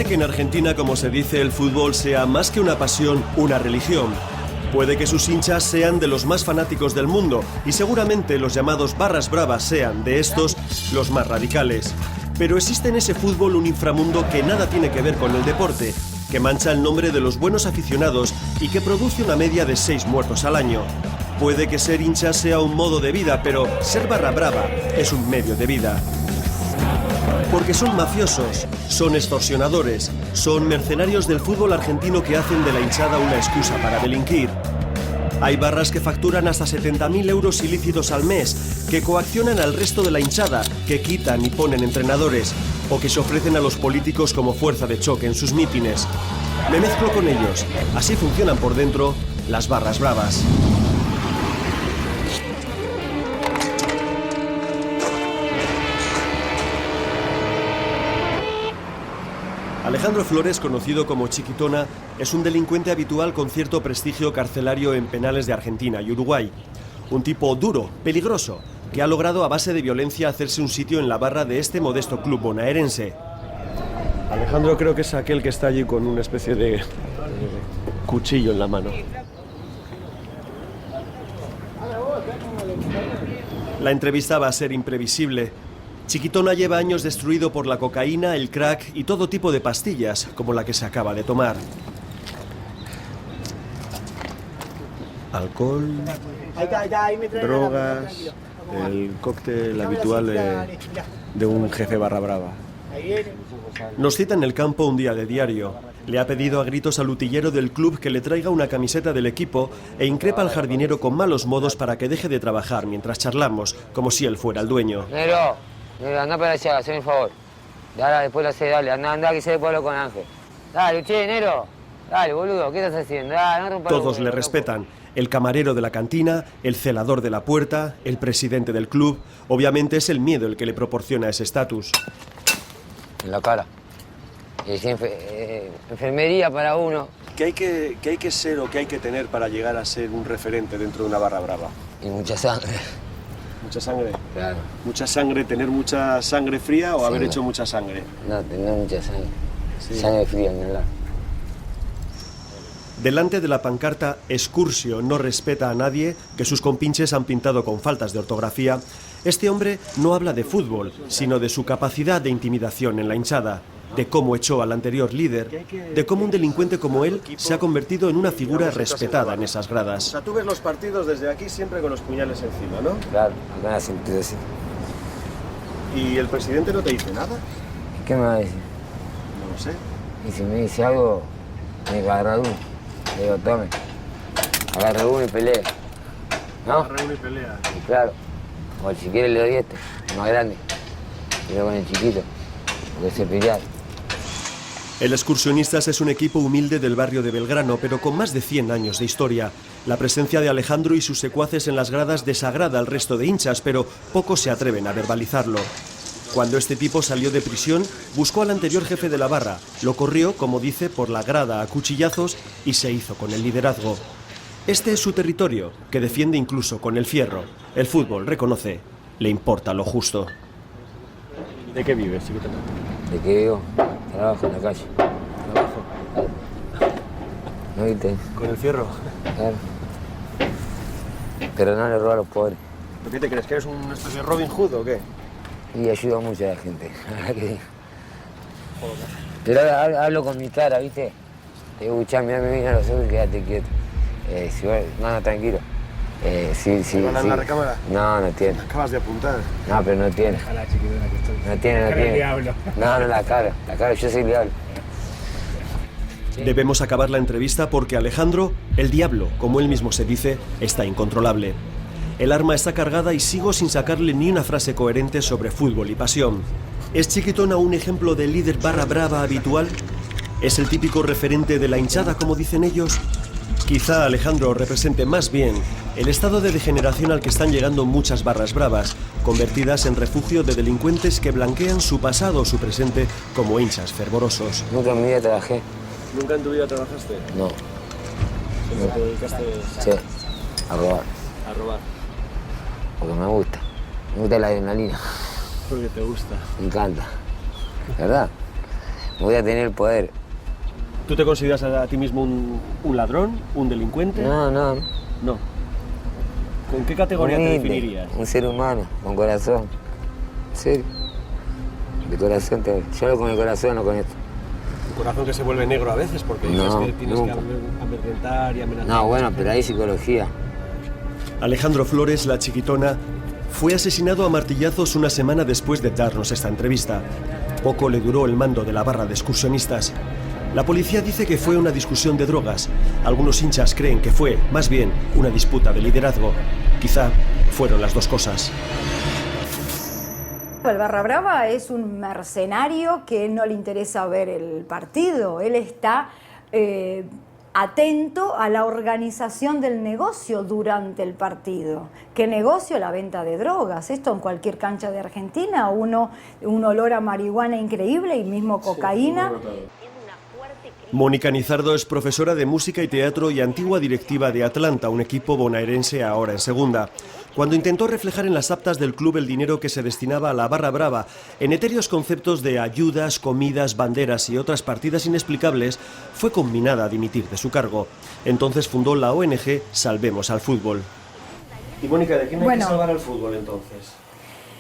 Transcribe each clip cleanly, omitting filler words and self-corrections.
Puede que en Argentina, como se dice, el fútbol sea más que una pasión, una religión. Puede que sus hinchas sean de los más fanáticos del mundo y seguramente los llamados barras bravas sean, de estos, los más radicales. Pero existe en ese fútbol un inframundo que nada tiene que ver con el deporte, que mancha el nombre de los buenos aficionados y que produce una media de 6 muertos al año. Puede que ser hincha sea un modo de vida, pero ser barra brava es un medio de vida. Porque son mafiosos, son extorsionadores, son mercenarios del fútbol argentino que hacen de la hinchada una excusa para delinquir. Hay barras que facturan hasta 70.000 euros ilícitos al mes, que coaccionan al resto de la hinchada, que quitan y ponen entrenadores, o que se ofrecen a los políticos como fuerza de choque en sus mítines. Me mezclo con ellos, así funcionan por dentro las barras bravas. Alejandro Flores, conocido como Chiquitona, es un delincuente habitual con cierto prestigio carcelario en penales de Argentina y Uruguay. Un tipo duro, peligroso, que ha logrado a base de violencia hacerse un sitio en la barra de este modesto club bonaerense. Alejandro creo que es aquel que está allí con una especie de cuchillo en la mano. La entrevista va a ser imprevisible. Chiquitona lleva años destruido por la cocaína, el crack y todo tipo de pastillas, como la que se acaba de tomar. Alcohol, drogas, el cóctel habitual de un jefe barra brava. Nos cita en el campo un día de diario. Le ha pedido a gritos al utillero del club que le traiga una camiseta del equipo e increpa al jardinero con malos modos para que deje de trabajar mientras charlamos, como si él fuera el dueño. Anda para allá, hazme un favor. Dale, después lo hace, dale, anda que se hablo con Ángel. Dale, che, Nero. Dale, boludo, ¿qué estás haciendo? Dale, no rompas. Todos le respetan. El camarero de la cantina, el celador de la puerta, el presidente del club. Obviamente es el miedo el que le proporciona ese estatus. En la cara. Enfermería para uno. ¿Qué hay que ser o qué hay que tener para llegar a ser un referente dentro de una barra brava? Y mucha sangre. ¿Mucha sangre? Claro. ¿Mucha sangre, tener mucha sangre fría o haber hecho mucha sangre? No, tener mucha sangre. Sí. Sangre fría, en el Delante de la pancarta «Excursio no respeta a nadie», que sus compinches han pintado con faltas de ortografía, este hombre no habla de fútbol, sino de su capacidad de intimidación en la hinchada, de cómo echó al anterior líder, de cómo un delincuente como él se ha convertido en una figura respetada en esas gradas. O sea, tú ves los partidos desde aquí siempre con los puñales encima, ¿no? Claro, acá la sentido así. ¿Y el presidente no te dice nada? ¿Qué me va a decir? No lo sé. Y si me dice algo, me agarra uno. Le digo, tome. Agarra uno y pelea. ¿No? Agarra uno y pelea. Y claro. O si quiere le doy este, el más grande. Pero con el chiquito, porque se pelear. El Excursionistas es un equipo humilde del barrio de Belgrano, pero con más de 100 años de historia. La presencia de Alejandro y sus secuaces en las gradas desagrada al resto de hinchas, pero pocos se atreven a verbalizarlo. Cuando este tipo salió de prisión, buscó al anterior jefe de la barra, lo corrió, como dice, por la grada a cuchillazos y se hizo con el liderazgo. Este es su territorio, que defiende incluso con el fierro. El fútbol, reconoce, le importa lo justo. ¿De qué vives, Chiquitona? ¿De qué vivo? Trabajo en la calle. ¿Trabajo? ¿No viste? ¿Con el fierro? Claro. Pero no le robo a los pobres. ¿Qué te crees? ¿Que eres una especie de Robin Hood o qué? Y ayuda mucho a la gente, la verdad que sí. Pero ahora hablo con mi cara, ¿viste? Te digo, mirá, me viene a los ojos y quédate quieto. Si vos, no, tranquilo. Sí. ¿En la recámara? No tiene. Acabas de apuntar. No, pero no tiene. Déjala, Chiquitona, que estoy. No tiene. El diablo. No, la cara, yo soy el diablo. Debemos acabar la entrevista porque Alejandro, el diablo, como él mismo se dice, está incontrolable. El arma está cargada y sigo sin sacarle ni una frase coherente sobre fútbol y pasión. ¿Es Chiquitona un ejemplo de líder barra brava habitual? ¿Es el típico referente de la hinchada, como dicen ellos? Quizá Alejandro represente más bien el estado de degeneración al que están llegando muchas barras bravas, convertidas en refugio de delincuentes que blanquean su pasado o su presente como hinchas fervorosos. Nunca en mi vida trabajé. ¿Nunca en tu vida trabajaste? No. ¿Siempre te dedicaste Sí, a robar. a robar? Porque me gusta. Me gusta la adrenalina. Porque te gusta. Me encanta. ¿Verdad? Voy a tener el poder. ¿Tú te consideras a ti mismo un ladrón, un delincuente? No. No. ¿Con qué categoría te definirías? Un ser humano, con corazón. ¿En serio? De corazón te hablo. Yo hablo con el corazón, no con esto. Un corazón que se vuelve negro a veces porque dices que tienes nunca. que amedrentar y amenazar. No, bueno, pero hay psicología. Alejandro Flores, la chiquitona, fue asesinado a martillazos una semana después de darnos esta entrevista. Poco le duró el mando de la barra de excursionistas. La policía dice que fue una discusión de drogas. Algunos hinchas creen que fue, más bien, una disputa de liderazgo. Quizá fueron las dos cosas. El Barra Brava es un mercenario que no le interesa ver el partido. Él está atento a la organización del negocio durante el partido. ¿Qué negocio? La venta de drogas. Esto en cualquier cancha de Argentina, un olor a marihuana increíble y mismo cocaína. Mónica Nizardo es profesora de música y teatro y antigua directiva de Atlanta, un equipo bonaerense ahora en segunda. Cuando intentó reflejar en las actas del club el dinero que se destinaba a la Barra Brava, en etéreos conceptos de ayudas, comidas, banderas y otras partidas inexplicables, fue conminada a dimitir de su cargo. Entonces fundó la ONG Salvemos al Fútbol. Y Mónica, ¿de quién hay que salvar al fútbol entonces?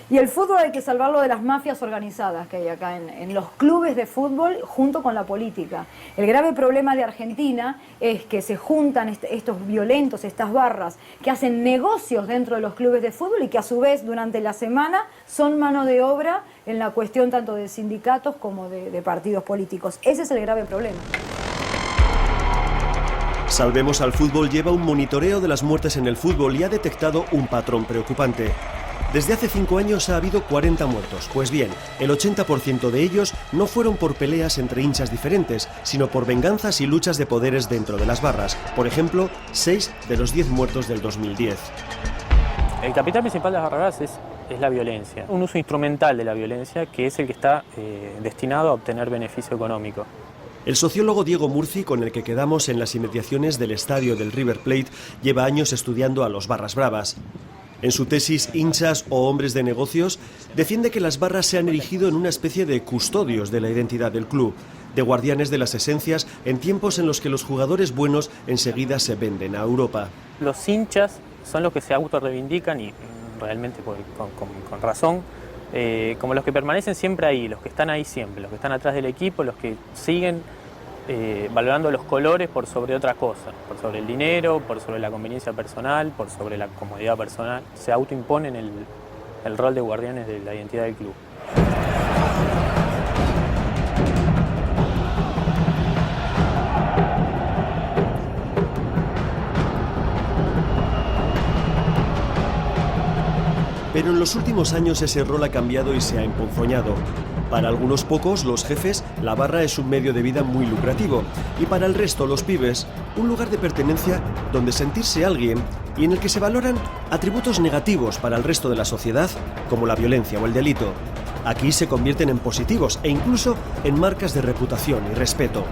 Y el fútbol hay que salvarlo de las mafias organizadas que hay acá en los clubes de fútbol junto con la política. El grave problema de Argentina es que se juntan estos violentos, estas barras, que hacen negocios dentro de los clubes de fútbol y que a su vez durante la semana son mano de obra en la cuestión tanto de sindicatos como de partidos políticos. Ese es el grave problema. Salvemos al Fútbol lleva un monitoreo de las muertes en el fútbol y ha detectado un patrón preocupante. Desde hace 5 años ha habido 40 muertos. Pues bien, el 80% de ellos no fueron por peleas entre hinchas diferentes, sino por venganzas y luchas de poderes dentro de las barras. Por ejemplo, 6 de los 10 muertos del 2010. El capital principal de las barras es la violencia. Un uso instrumental de la violencia que es el que está destinado a obtener beneficio económico. El sociólogo Diego Murci, con el que quedamos en las inmediaciones del estadio del River Plate, lleva años estudiando a los barras bravas. En su tesis Hinchas o hombres de negocios, defiende que las barras se han erigido en una especie de custodios de la identidad del club, de guardianes de las esencias en tiempos en los que los jugadores buenos enseguida se venden a Europa. Los hinchas son los que se autorreivindican y realmente con razón, como los que permanecen siempre ahí, los que están ahí siempre, los que están atrás del equipo, los que siguen valorando los colores por sobre otra cosa, por sobre el dinero, por sobre la conveniencia personal, por sobre la comodidad personal. Se autoimponen el rol de guardianes de la identidad del club. Pero en los últimos años ese rol ha cambiado y se ha emponzoñado. Para algunos pocos, los jefes, la barra es un medio de vida muy lucrativo. Y para el resto, los pibes, un lugar de pertenencia donde sentirse alguien y en el que se valoran atributos negativos para el resto de la sociedad, como la violencia o el delito. Aquí se convierten en positivos e incluso en marcas de reputación y respeto.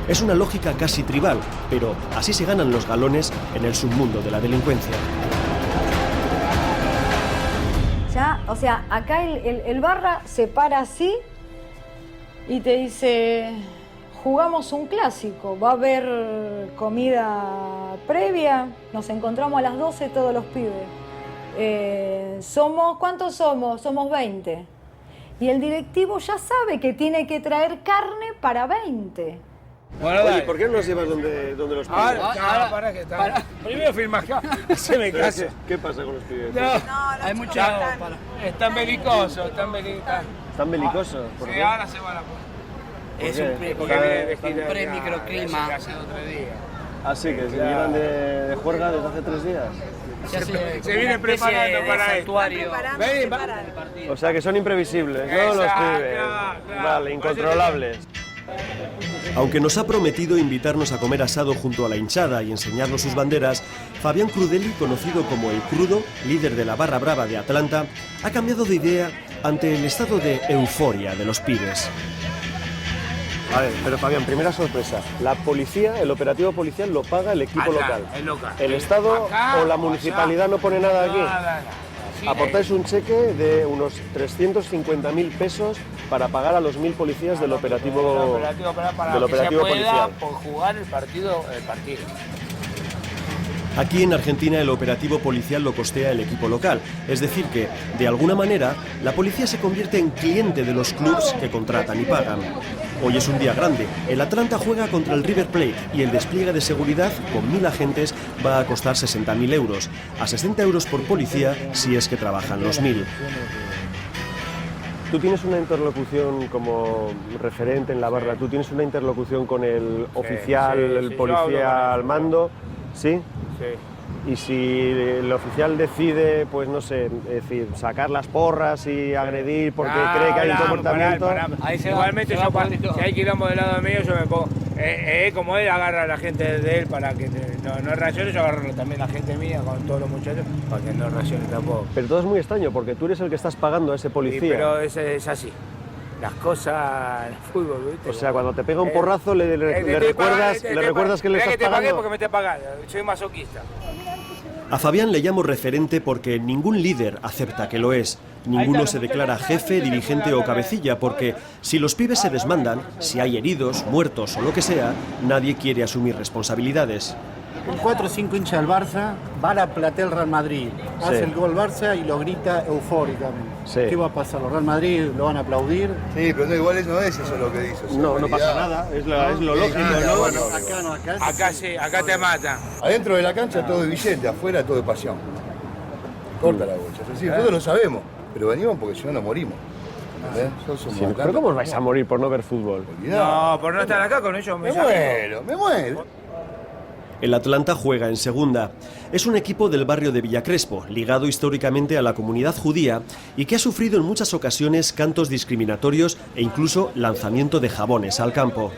Es una lógica casi tribal, pero así se ganan los galones en el submundo de la delincuencia. Ya, o sea, acá el barra se para así y te dice, jugamos un clásico, va a haber comida previa, nos encontramos a las 12 todos los pibes. ¿Cuántos somos? Somos 20. Y el directivo ya sabe que tiene que traer carne para 20. Bueno, oye, ¿por qué no nos llevas donde los pibes? Ahora, para que está. Primero firma acá. Se me caso. ¿Qué pasa con los pibes? No, hay mucho. Están belicosos, están belicosos. ¿Están belicosos? ¿Por Sí, qué? ahora se van a poner. Es un pre-microclima. Hace 3 días. Así que se llevan de juerga desde hace 3 días. Se viene preparando para esto. O sea que son imprevisibles, ¿no? Los pibes. Vale, incontrolables. Aunque nos ha prometido invitarnos a comer asado junto a la hinchada y enseñarnos sus banderas, Fabián Crudeli, conocido como El Crudo, líder de la Barra Brava de Atlanta, ha cambiado de idea ante el estado de euforia de los pibes. A ver, pero Fabián, primera sorpresa. ¿La policía, el operativo policial, lo paga el equipo local? El local. ¿El Estado Acá, o la municipalidad no pone nada aquí? Nada. aportáis un cheque de unos 350.000 pesos para pagar a los 1.000 policías del operativo, policial. Por jugar el partido. Aquí en Argentina el operativo policial lo costea el equipo local, es decir que, de alguna manera, la policía se convierte en cliente de los clubes que contratan y pagan. Hoy es un día grande, el Atlanta juega contra el River Plate y el despliegue de seguridad con 1.000 agentes va a costar 60.000 euros, a 60 euros por policía si es que trabajan los 1.000. Tú tienes una interlocución como referente en la barra, tú tienes una interlocución con el oficial, el policía al mando, ¿sí? Sí. Y si el oficial decide, pues no sé, es decir, sacar las porras y agredir porque cree que hay un comportamiento... Igualmente si hay quilombo del lado mío, yo me pongo... como él agarra a la gente de él para que no reaccione, yo agarro también a la gente mía con todos los muchachos para que no reaccione tampoco. Pero todo es muy extraño porque tú eres el que estás pagando a ese policía. Sí, pero es así. Las cosas en el fútbol, ¿viste? O sea, cuando te pega un porrazo le recuerdas que le estás pagando. Te pagué porque me te pagando, soy masoquista. A Fabián le llamo referente porque ningún líder acepta que lo es. Ninguno se declara jefe, dirigente o cabecilla porque si los pibes se desmandan, si hay heridos, muertos o lo que sea, nadie quiere asumir responsabilidades. El 4 o 5 hinchas del Barça va a la platea del Real Madrid, hace el gol Barça y lo grita eufóricamente. Sí. ¿Qué va a pasar? ¿Los Real Madrid lo van a aplaudir? Sí, pero no, igual no es eso lo que dice. No pasa nada, es lo lógico, ¿no? Bueno, acá no, Acá sí, acá te matan. Adentro de la cancha todo es billete, afuera todo es pasión. Corta la bocha. Es decir, todos lo sabemos, pero venimos porque si no nos morimos. ¿Pero cómo os vais a morir por no ver fútbol? No, por no estar acá con ellos me muero. El Atlanta juega en segunda. Es un equipo del barrio de Villa Crespo, ligado históricamente a la comunidad judía y que ha sufrido en muchas ocasiones cantos discriminatorios e incluso lanzamiento de jabones al campo.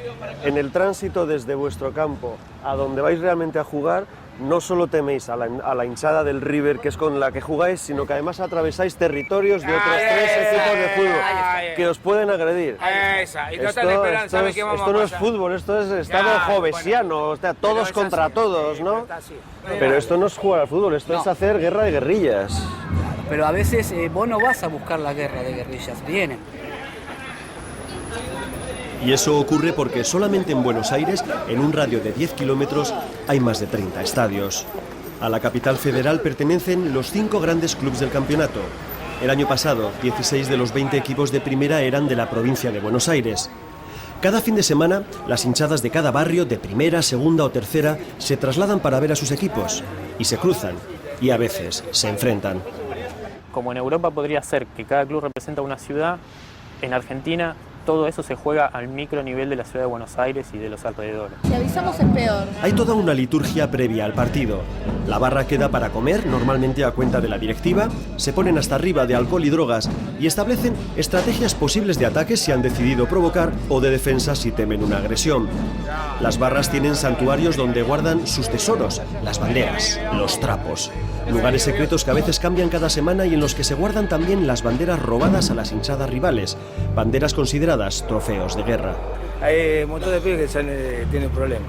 En el tránsito desde vuestro campo a donde vais realmente a jugar, no solo teméis a la hinchada del River, que es con la que jugáis, sino que además atravesáis territorios de otros 3 equipos de fútbol que os pueden agredir. Esto no es fútbol, esto es estado jovesiano, o sea, todos contra todos, ¿no? Pero esto no es jugar al fútbol, esto es hacer guerra de guerrillas. Pero a veces vos no vas a buscar la guerra de guerrillas, vienen. Y eso ocurre porque solamente en Buenos Aires, en un radio de 10 kilómetros, hay más de 30 estadios. A la capital federal pertenecen los 5 grandes clubes del campeonato. El año pasado, 16 de los 20 equipos de primera eran de la provincia de Buenos Aires. Cada fin de semana, las hinchadas de cada barrio, de primera, segunda o tercera, se trasladan para ver a sus equipos. Y se cruzan. Y a veces se enfrentan. Como en Europa podría ser que cada club representa una ciudad, en Argentina todo eso se juega al micro nivel de la ciudad de Buenos Aires y de los alrededores. Si avisamos es peor. Hay toda una liturgia previa al partido. La barra queda para comer, normalmente a cuenta de la directiva, se ponen hasta arriba de alcohol y drogas y establecen estrategias posibles de ataques si han decidido provocar o de defensa si temen una agresión. Las barras tienen santuarios donde guardan sus tesoros, las banderas, los trapos. Lugares secretos que a veces cambian cada semana y en los que se guardan también las banderas robadas a las hinchadas rivales, banderas consideradas trofeos de guerra. Hay un montón de pibes que tienen problemas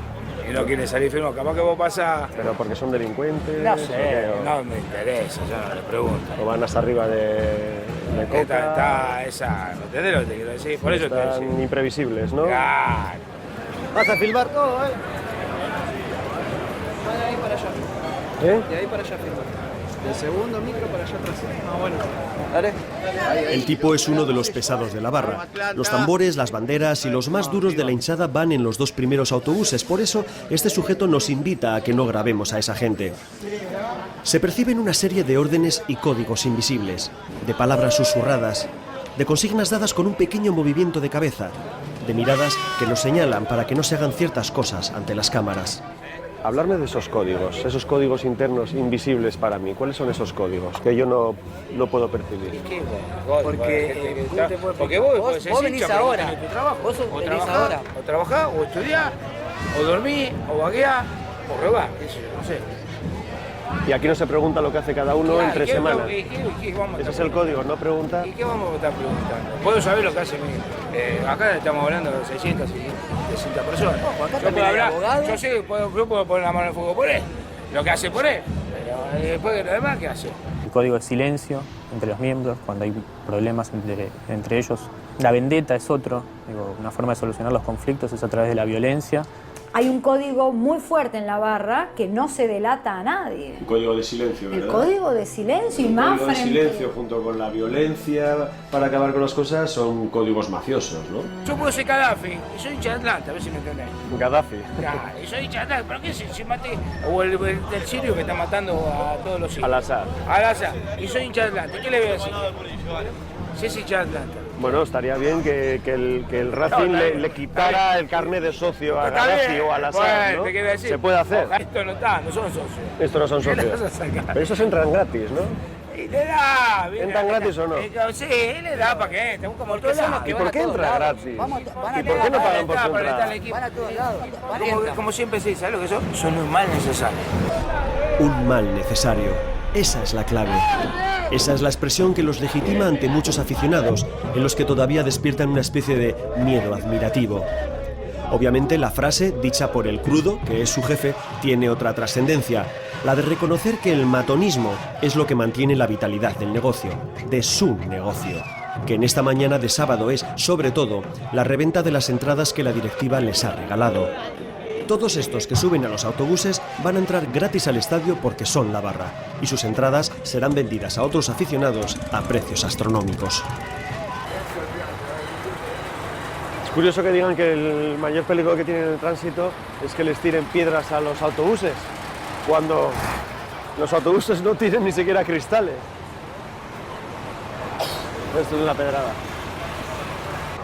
y no quieren salir firmes. Capaz que vos pasás... ¿Pero porque son delincuentes? No sé, no me interesa, yo no le pregunto. ¿O van hasta arriba de coca? Está esa, ¿me entendés lo que te quiero decir? Por eso están te imprevisibles, ¿no? Claro. ¿Vas a filmar todo, De ahí para allá. De ahí para allá, del segundo micro para allá atrás. Bueno. Dale. El tipo es uno de los pesados de la barra. Los tambores, las banderas y los más duros de la hinchada van en los 2 primeros autobuses. Por eso, este sujeto nos invita a que no grabemos a esa gente. Se perciben una serie de órdenes y códigos invisibles, de palabras susurradas, de consignas dadas con un pequeño movimiento de cabeza, de miradas que nos señalan para que no se hagan ciertas cosas ante las cámaras. Hablarme de esos códigos internos invisibles para mí. ¿Cuáles son esos códigos que yo no puedo percibir? Porque vos venís ahora. Vos venís ahora. O trabajás, o estudiás, o dormís, o vagueás, o robás, no sé. Y aquí no se pregunta lo que hace cada uno entre semanas. Ese es el código, no preguntar. ¿Y qué vamos a estar preguntando? Puedo saber lo que hace acá estamos hablando de 600 y 600 personas. Yo puedo hablar, yo sé, yo puedo poner la mano en el fuego por él, lo que hace por él, pero después de lo demás, ¿qué hace? el código de silencio entre los miembros, cuando hay problemas entre ellos. La vendetta es otro, una forma de solucionar los conflictos es a través de la violencia. Hay un código muy fuerte en la barra que no se delata a nadie. Un código de silencio, ¿verdad? El código de silencio y más frente... El código de silencio junto con la violencia para acabar con las cosas son códigos mafiosos, ¿no? Yo puedo ser Gaddafi y soy hincha de Atlanta, a ver si me entendés. Gaddafi. Claro, y soy hincha de Atlanta, ¿pero qué si maté? O el sirio que está matando a todos los sirios. Al-Assad. Al-Assad. Y soy hincha de Atlanta, ¿qué le voy a decir? Si es hincha de Atlanta. Bueno, estaría bien que el Racing le quitara el carnet de socio a Gaddafi o a Al-Assad, ¿no? Se puede hacer. Esto no está, no son socios. Esto no son socios. Pero estos entran gratis, ¿no? Y le da, ¿Entran gratis o no? Sí, le da para que entren, como el que ¿Y por qué entra gratis? ¿Y por qué no pagan por su entrada? Van a todos lados. Como siempre se dice, ¿sabes lo que son? Son un mal necesario. Un mal necesario. Esa es la clave. Esa es la expresión que los legitima ante muchos aficionados, en los que todavía despiertan una especie de miedo admirativo. Obviamente la frase, dicha por el Crudo, que es su jefe, tiene otra trascendencia, la de reconocer que el matonismo es lo que mantiene la vitalidad del negocio, de su negocio, que en esta mañana de sábado es, sobre todo, la reventa de las entradas que la directiva les ha regalado. Todos estos que suben a los autobuses van a entrar gratis al estadio porque son la barra, y sus entradas serán vendidas a otros aficionados a precios astronómicos. Es curioso que digan que el mayor peligro que tienen en el tránsito es que les tiren piedras a los autobuses, cuando los autobuses no tienen ni siquiera cristales. Esto es una pedrada.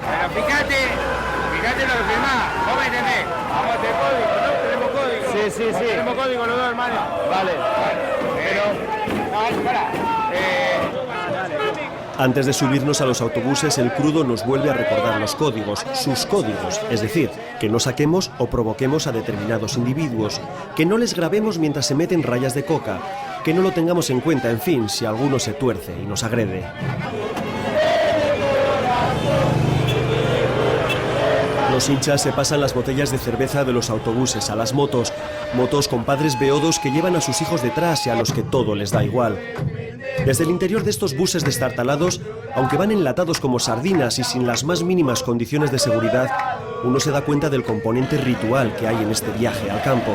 Pero fíjate lo que firmás, vos me entendés. Vamos a tener código, ¿no? Tenemos código. Sí. Tenemos código los dos, hermano. Vale. No, espera. Antes de subirnos a los autobuses, el Crudo nos vuelve a recordar los códigos, sus códigos, es decir, que no saquemos o provoquemos a determinados individuos, que no les grabemos mientras se meten rayas de coca, que no lo tengamos en cuenta, en fin, si alguno se tuerce y nos agrede. Los hinchas se pasan las botellas de cerveza de los autobuses a las motos, motos con padres beodos que llevan a sus hijos detrás y a los que todo les da igual. Desde el interior de estos buses destartalados, aunque van enlatados como sardinas y sin las más mínimas condiciones de seguridad, uno se da cuenta del componente ritual que hay en este viaje al campo.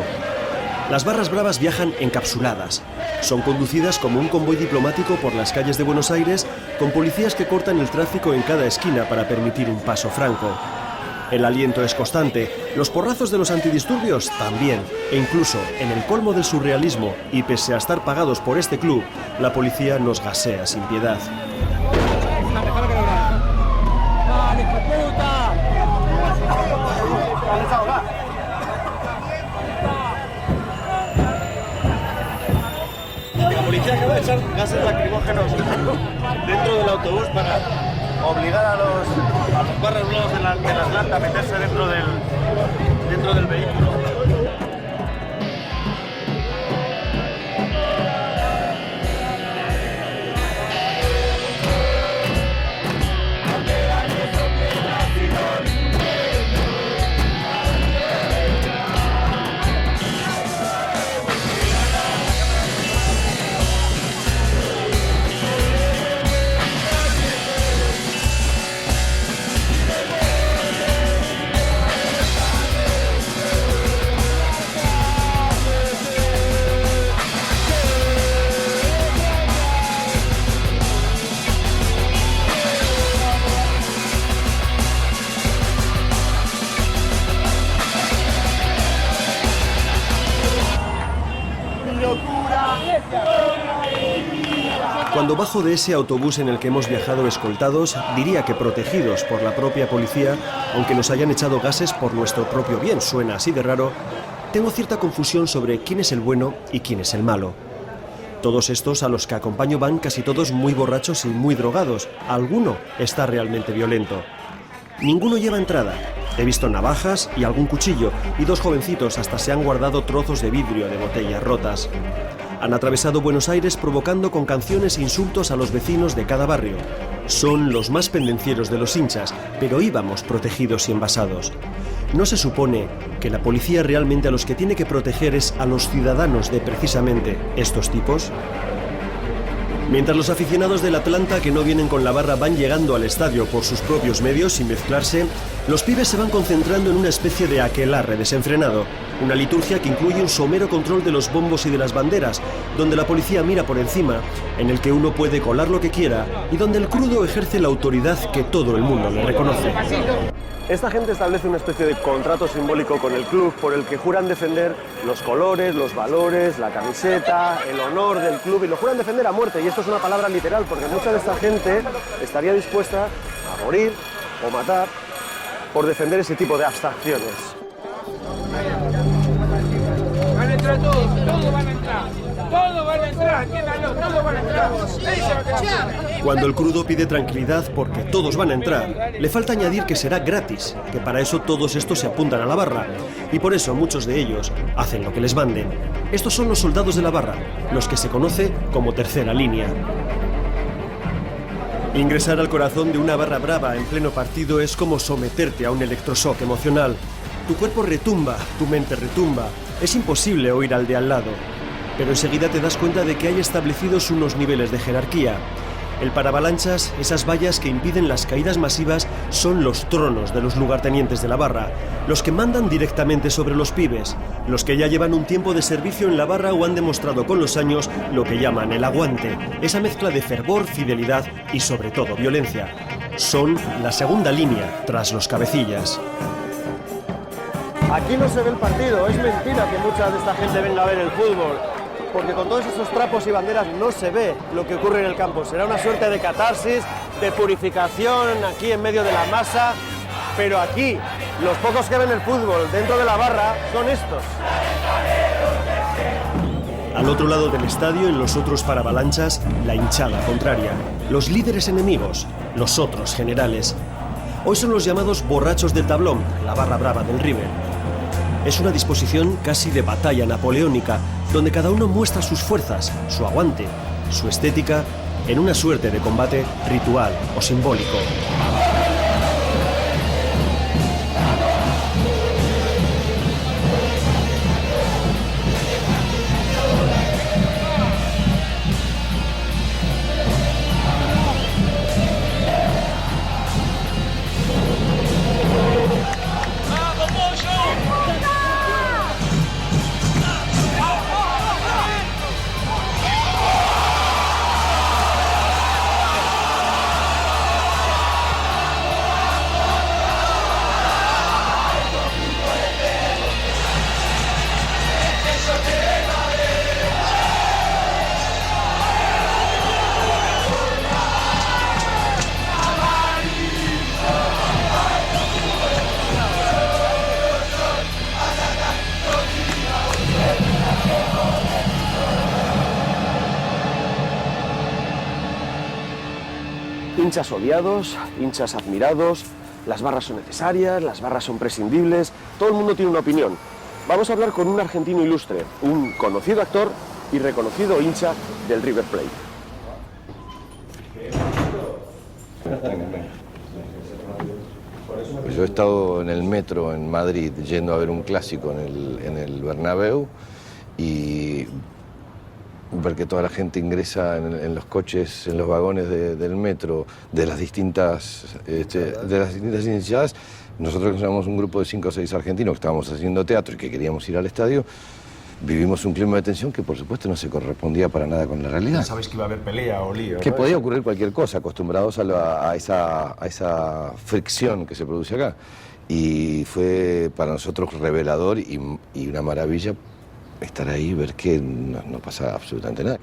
Las barras bravas viajan encapsuladas. Son conducidas como un convoy diplomático por las calles de Buenos Aires, con policías que cortan el tráfico en cada esquina para permitir un paso franco. El aliento es constante, los porrazos de los antidisturbios también, e incluso en el colmo del surrealismo, y pese a estar pagados por este club, la policía nos gasea sin piedad. La policía acaba de echar gases lacrimógenos dentro del autobús para obligar a los barras bravas de la Atlanta a meterse dentro del vehículo. Cuando bajo de ese autobús en el que hemos viajado escoltados, diría que protegidos por la propia policía, aunque nos hayan echado gases por nuestro propio bien, suena así de raro, tengo cierta confusión sobre quién es el bueno y quién es el malo. Todos estos a los que acompaño van casi todos muy borrachos y muy drogados. Alguno está realmente violento. Ninguno lleva entrada. He visto navajas y algún cuchillo, y dos jovencitos hasta se han guardado trozos de vidrio de botellas rotas. Han atravesado Buenos Aires provocando con canciones e insultos a los vecinos de cada barrio. Son los más pendencieros de los hinchas, pero íbamos protegidos y envasados. ¿No se supone que la policía realmente a los que tiene que proteger es a los ciudadanos de precisamente estos tipos? Mientras los aficionados del Atlanta que no vienen con la barra van llegando al estadio por sus propios medios sin mezclarse, los pibes se van concentrando en una especie de aquelarre desenfrenado, una liturgia que incluye un somero control de los bombos y de las banderas, donde la policía mira por encima, en el que uno puede colar lo que quiera y donde el crudo ejerce la autoridad que todo el mundo le reconoce. Esta gente establece una especie de contrato simbólico con el club por el que juran defender los colores, los valores, la camiseta, el honor del club, y lo juran defender a muerte. Y esto es una palabra literal, porque mucha de esta gente estaría dispuesta a morir o matar por defender ese tipo de abstracciones. Van a entrar todos van a entrar. Todos van a entrar, entiéndanlo, todos van a entrar. Cuando el crudo pide tranquilidad porque todos van a entrar, le falta añadir que será gratis, que para eso todos estos se apuntan a la barra. Y por eso muchos de ellos hacen lo que les manden. Estos son los soldados de la barra, los que se conoce como tercera línea. Ingresar al corazón de una barra brava en pleno partido es como someterte a un electroshock emocional. Tu cuerpo retumba, tu mente retumba. Es imposible oír al de al lado. Pero enseguida te das cuenta de que hay establecidos unos niveles de jerarquía. El paravalanchas, esas vallas que impiden las caídas masivas, son los tronos de los lugartenientes de la barra, los que mandan directamente sobre los pibes, los que ya llevan un tiempo de servicio en la barra o han demostrado con los años lo que llaman el aguante, esa mezcla de fervor, fidelidad y sobre todo violencia. Son la segunda línea tras los cabecillas. Aquí no se ve el partido, es mentira que mucha de esta gente venga a ver el fútbol, porque con todos esos trapos y banderas no se ve lo que ocurre en el campo. Será una suerte de catarsis, de purificación aquí en medio de la masa, pero aquí los pocos que ven el fútbol dentro de la barra son estos. Al otro lado del estadio, en los otros paravalanchas, la hinchada contraria, los líderes enemigos, los otros generales. Hoy son los llamados borrachos del tablón, la barra brava del River. Es una disposición casi de batalla napoleónica, donde cada uno muestra sus fuerzas, su aguante, su estética, en una suerte de combate ritual o simbólico. Hinchas odiados, hinchas admirados, las barras son necesarias, las barras son prescindibles, todo el mundo tiene una opinión. Vamos a hablar con un argentino ilustre, un conocido actor y reconocido hincha del River Plate. Yo he estado en el metro en Madrid yendo a ver un clásico en el Bernabéu y ver que toda la gente ingresa en los coches, en los vagones del metro, de las distintas hinchadas. Nosotros que somos un grupo de 5 o 6 argentinos que estábamos haciendo teatro y que queríamos ir al estadio, vivimos un clima de tensión que por supuesto no se correspondía para nada con la realidad. Sabéis que iba a haber pelea o lío, que ¿no? podía ocurrir cualquier cosa, acostumbrados a esa fricción que se produce acá. Y fue para nosotros revelador y una maravilla estar ahí y ver que no pasa absolutamente nada.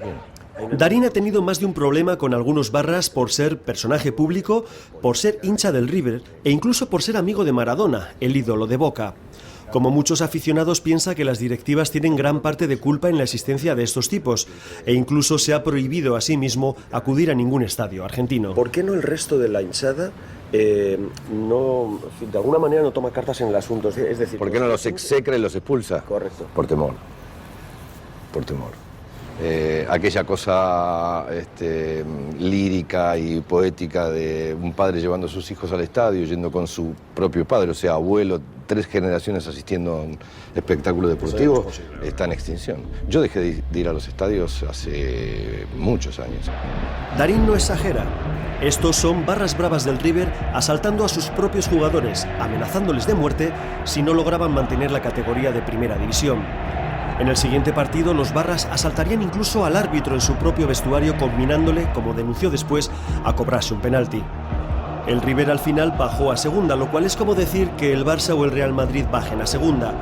Darín ha tenido más de un problema con algunos barras por ser personaje público, por ser hincha del River e incluso por ser amigo de Maradona, el ídolo de Boca. Como muchos aficionados, piensa que las directivas tienen gran parte de culpa en la existencia de estos tipos e incluso se ha prohibido a sí mismo acudir a ningún estadio argentino. ¿Por qué no el resto de la hinchada no, de alguna manera no toma cartas en el asunto? Es decir, ¿por qué no los execra y los expulsa? Correcto. Por temor. Por temor. Aquella cosa lírica y poética de un padre llevando a sus hijos al estadio, yendo con su propio padre, o sea, abuelo, 3 generaciones asistiendo a un espectáculo deportivo está en extinción. Yo dejé de ir a los estadios hace muchos años. Darín no exagera. Estos son barras bravas del River asaltando a sus propios jugadores, amenazándoles de muerte si no lograban mantener la categoría de primera división. En el siguiente partido, los barras asaltarían incluso al árbitro en su propio vestuario, combinándole, como denunció después, a cobrarse un penalti. El River al final bajó a segunda, lo cual es como decir que el Barça o el Real Madrid bajen a segunda.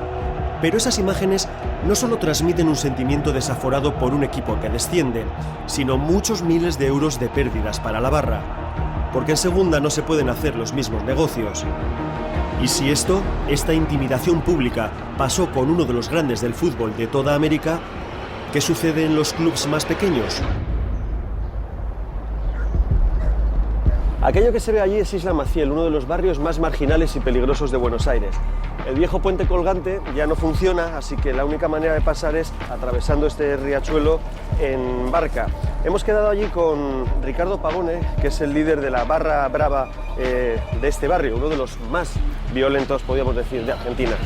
Pero esas imágenes no solo transmiten un sentimiento desaforado por un equipo que desciende, sino muchos miles de euros de pérdidas para la barra. Porque en segunda no se pueden hacer los mismos negocios. Y si esta intimidación pública pasó con uno de los grandes del fútbol de toda América, ¿qué sucede en los clubes más pequeños? Aquello que se ve allí es Isla Maciel, uno de los barrios más marginales y peligrosos de Buenos Aires. El viejo puente colgante ya no funciona, así que la única manera de pasar es atravesando este riachuelo en barca. Hemos quedado allí con Ricardo Pavone, que es el líder de la barra brava de este barrio, uno de los más violentos, podríamos decir, de Argentina.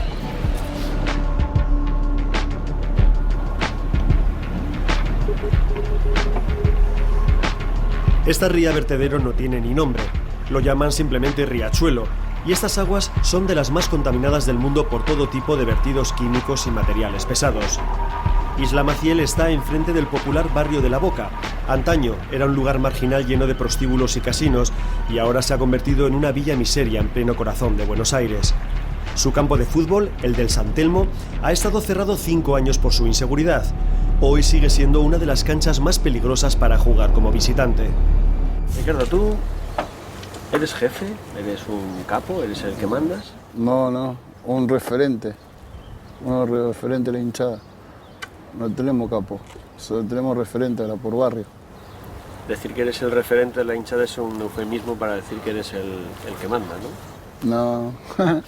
Esta ría vertedero no tiene ni nombre, lo llaman simplemente riachuelo, y estas aguas son de las más contaminadas del mundo por todo tipo de vertidos químicos y materiales pesados. Isla Maciel está enfrente del popular barrio de La Boca. Antaño era un lugar marginal lleno de prostíbulos y casinos, y ahora se ha convertido en una villa miseria en pleno corazón de Buenos Aires. Su campo de fútbol, el del San Telmo, ha estado cerrado 5 años por su inseguridad. Hoy sigue siendo una de las canchas más peligrosas para jugar como visitante. Ricardo, ¿tú eres jefe? ¿Eres un capo? ¿Eres el que mandas? No, un referente. Un referente de la hinchada. No tenemos capo, solo tenemos referente por barrio. Decir que eres el referente de la hinchada es un eufemismo para decir que eres el que manda, ¿no? No.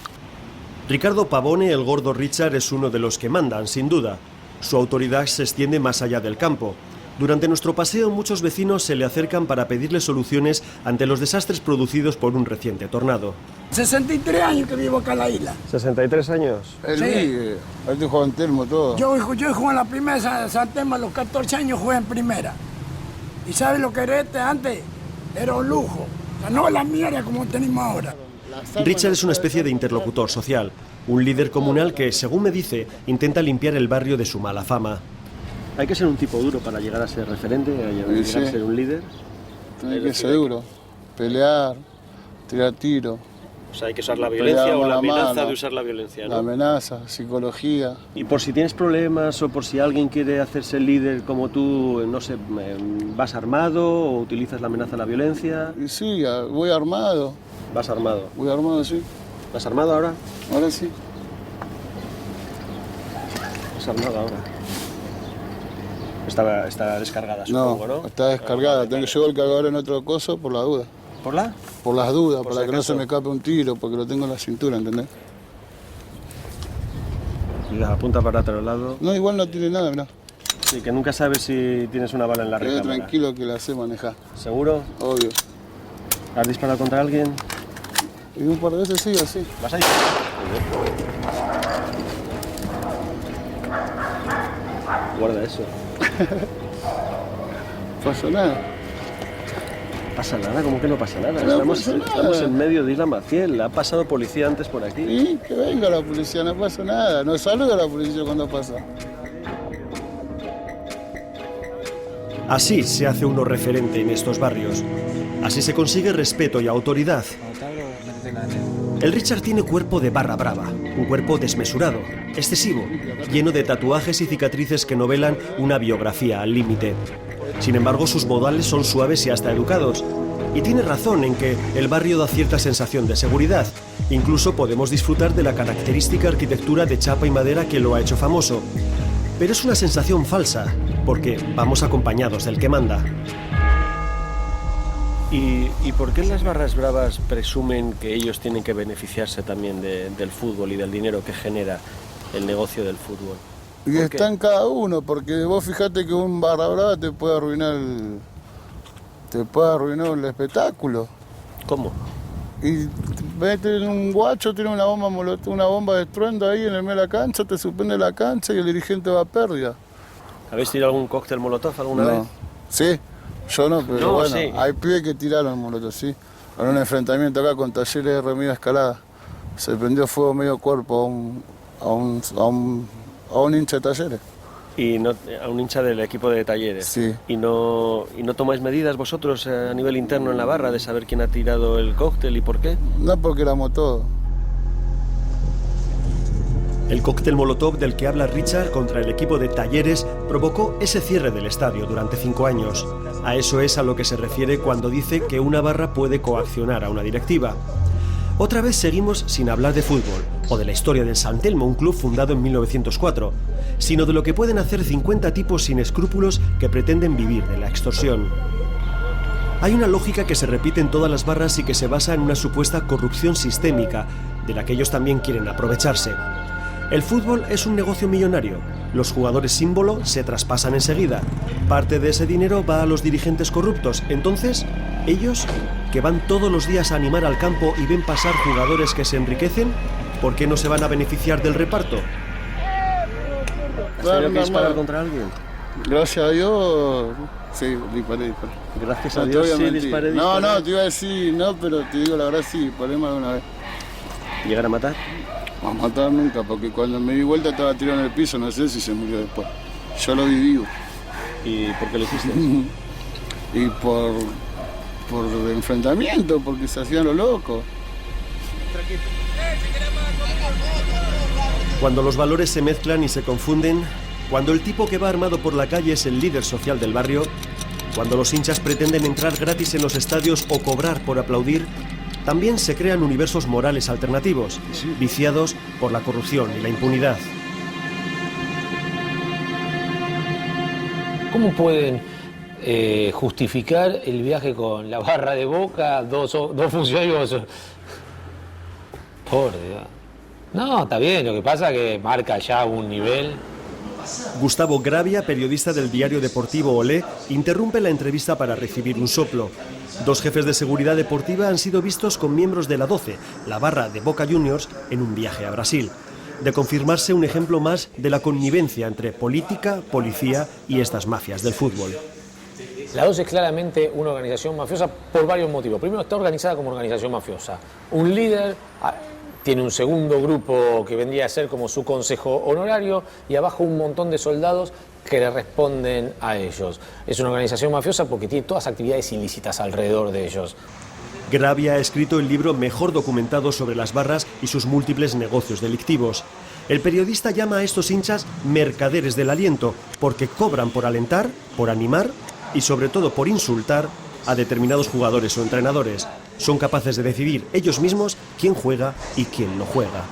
Ricardo Pavone, el gordo Richard, es uno de los que mandan, sin duda. Su autoridad se extiende más allá del campo. Durante nuestro paseo, muchos vecinos se le acercan para pedirle soluciones ante los desastres producidos por un reciente tornado. 63 años que vivo acá en la isla. ¿63 años? Sí. Él jugó en Telmo todo. Yo jugué en la primera San Telmo, a los 14 años jugué en primera. ¿Y sabes lo que era antes? Era un lujo. O sea, no la mierda como tenemos ahora. Richard es una especie de interlocutor social, un líder comunal que, según me dice, intenta limpiar el barrio de su mala fama. Hay que ser un tipo duro para llegar a ser referente, a llegar a ser un líder. Hay que ser duro, pelear, tirar tiro. O sea, hay que usar la violencia o la amenaza de usar la violencia, ¿no? La amenaza, psicología. Y por si tienes problemas o por si alguien quiere hacerse líder como tú, no sé, ¿vas armado o utilizas la amenaza de la violencia? Y sí, voy armado. ¿Vas armado? Voy armado, sí. ¿Vas armado ahora? Ahora sí. ¿Vas armado ahora? Está descargada, supongo, ¿no? Está descargada. Tengo que llevar el cargador en otro coso por la duda. ¿Por la? Por las dudas, para que no se me escape un tiro, porque lo tengo en la cintura, ¿entendés? Y la apunta para otro lado. No, igual no tiene nada, mirá. Sí, que nunca sabes si tienes una bala en la recámara. Tranquilo que la sé manejar. ¿Seguro? Obvio. ¿Has disparado contra alguien? Y un par de veces sí, así. ¿Vas ahí? Guarda eso. No pasa nada. ¿Pasa nada? ¿Cómo que no pasa nada? No Estamos en medio de Isla Maciel. ¿Ha pasado policía antes por aquí? Sí, que venga la policía, no pasa nada. No saluda a la policía cuando pasa. Así se hace uno referente en estos barrios. Así se consigue respeto y autoridad. El Richard tiene cuerpo de barra brava, un cuerpo desmesurado, excesivo, lleno de tatuajes y cicatrices que novelan una biografía al límite. Sin embargo, sus modales son suaves y hasta educados. Y tiene razón en que el barrio da cierta sensación de seguridad. Incluso podemos disfrutar de la característica arquitectura de chapa y madera que lo ha hecho famoso. Pero es una sensación falsa, porque vamos acompañados del que manda. ¿Y por qué las barras bravas presumen que ellos tienen que beneficiarse también del fútbol y del dinero que genera el negocio del fútbol? Y está en cada uno, porque vos fijate que un barra brava te puede arruinar el espectáculo. ¿Cómo? Y meten un guacho, tiene una bomba molotov, una bomba de estruendo ahí en el medio de la cancha, te suspende la cancha y el dirigente va a pérdida. ¿Habéis tirado algún cóctel molotov alguna vez? Sí, yo no, pero No, bueno, sí. hay pibes que tiraron molotov, sí. En un enfrentamiento acá con Talleres de Remedios Escalada, se prendió fuego medio cuerpo a un hincha de Talleres. Y no, a un hincha del equipo de Talleres. Sí. ¿Y no tomáis medidas vosotros a nivel interno en la barra de saber quién ha tirado el cóctel y por qué? No, porque éramos todos. El cóctel molotov del que habla Richard contra el equipo de Talleres provocó ese cierre del estadio durante 5 años. A eso es a lo que se refiere cuando dice que una barra puede coaccionar a una directiva. Otra vez seguimos sin hablar de fútbol, o de la historia del San Telmo, un club fundado en 1904, sino de lo que pueden hacer 50 tipos sin escrúpulos que pretenden vivir de la extorsión. Hay una lógica que se repite en todas las barras y que se basa en una supuesta corrupción sistémica, de la que ellos también quieren aprovecharse. El fútbol es un negocio millonario. Los jugadores símbolo se traspasan enseguida. Parte de ese dinero va a los dirigentes corruptos. Entonces, ellos, que van todos los días a animar al campo y ven pasar jugadores que se enriquecen, ¿por qué no se van a beneficiar del reparto? ¿Has tenido que disparar contra alguien? Gracias a Dios, sí, disparé. Gracias a Dios, sí, disparé. No, te iba a decir no, pero te digo la verdad, sí, disparé más de una vez. ¿Llegar a matar? A matar nunca, porque cuando me di vuelta estaba tirado en el piso, no sé si se murió después. Yo lo vi vivo. ¿Y por qué lo hiciste? Y por enfrentamiento, porque se hacían los locos. Cuando los valores se mezclan y se confunden, cuando el tipo que va armado por la calle es el líder social del barrio, cuando los hinchas pretenden entrar gratis en los estadios o cobrar por aplaudir, también se crean universos morales alternativos, viciados por la corrupción y la impunidad. ¿Cómo pueden justificar el viaje con la barra de Boca, dos funcionarios? Por Dios. No, está bien, lo que pasa es que marca ya un nivel. Gustavo Gravia, periodista del diario deportivo Olé, interrumpe la entrevista para recibir un soplo. 2 jefes de seguridad deportiva han sido vistos con miembros de la 12, la barra de Boca Juniors, en un viaje a Brasil. De confirmarse un ejemplo más de la connivencia entre política, policía y estas mafias del fútbol. La 12 es claramente una organización mafiosa por varios motivos. Primero, está organizada como organización mafiosa. Un líder tiene un segundo grupo que vendría a ser como su consejo honorario y abajo un montón de soldados que le responden a ellos. Es una organización mafiosa porque tiene todas actividades ilícitas alrededor de ellos. Gravia ha escrito el libro mejor documentado sobre las barras y sus múltiples negocios delictivos. El periodista llama a estos hinchas mercaderes del aliento porque cobran por alentar, por animar y sobre todo por insultar a determinados jugadores o entrenadores. Son capaces de decidir ellos mismos quién juega y quién no juega.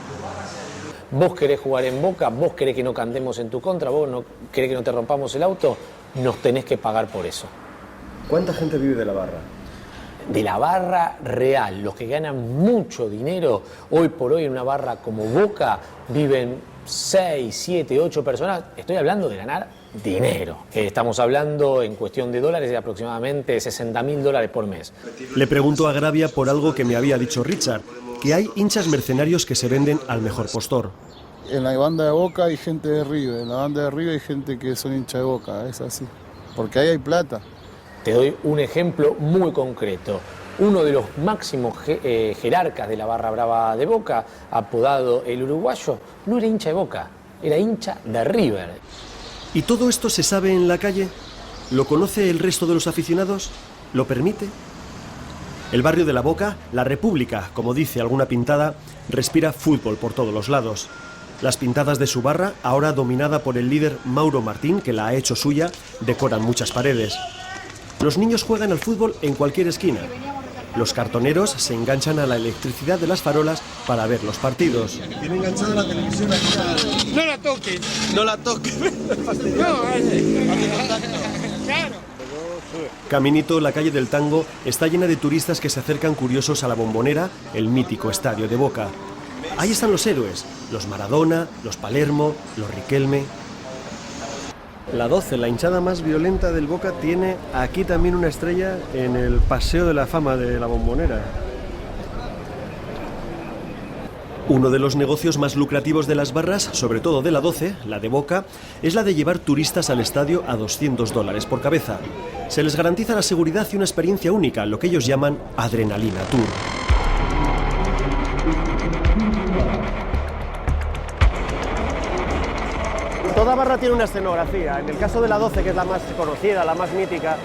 Vos querés jugar en Boca, vos querés que no cantemos en tu contra, vos no querés que no te rompamos el auto, nos tenés que pagar por eso. ¿Cuánta gente vive de la barra? De la barra real, los que ganan mucho dinero, hoy por hoy en una barra como Boca viven 6, 7, 8 personas. Estoy hablando de ganar dinero. Estamos hablando en cuestión de dólares de aproximadamente $60.000 por mes. Le pregunto a Gravia por algo que me había dicho Richard, que hay hinchas mercenarios que se venden al mejor postor. En la banda de Boca hay gente de River, en la banda de River hay gente que son hinchas de Boca, es así. Porque ahí hay plata. Te doy un ejemplo muy concreto. Uno de los máximos jerarcas de la barra brava de Boca, apodado el uruguayo, no era hincha de Boca, era hincha de River. ¿Y todo esto se sabe en la calle? ¿Lo conoce el resto de los aficionados? ¿Lo permite? El barrio de La Boca, la República, como dice alguna pintada, respira fútbol por todos los lados. Las pintadas de su barra, ahora dominada por el líder Mauro Martín, que la ha hecho suya, decoran muchas paredes. Los niños juegan al fútbol en cualquier esquina. Los cartoneros se enganchan a la electricidad de las farolas para ver los partidos. Tiene enganchada la televisión aquí. No la toques. No la toques. No, claro. Caminito, la calle del Tango, está llena de turistas que se acercan curiosos a la Bombonera, el mítico estadio de Boca. Ahí están los héroes, los Maradona, los Palermo, los Riquelme. La 12, la hinchada más violenta del Boca, tiene aquí también una estrella en el Paseo de la Fama de la Bombonera. Uno de los negocios más lucrativos de las barras, sobre todo de la 12, la de Boca, es la de llevar turistas al estadio a $200 por cabeza. Se les garantiza la seguridad y una experiencia única, lo que ellos llaman Adrenalina Tour. Toda barra tiene una escenografía. En el caso de la 12, que es la más conocida, la más mítica,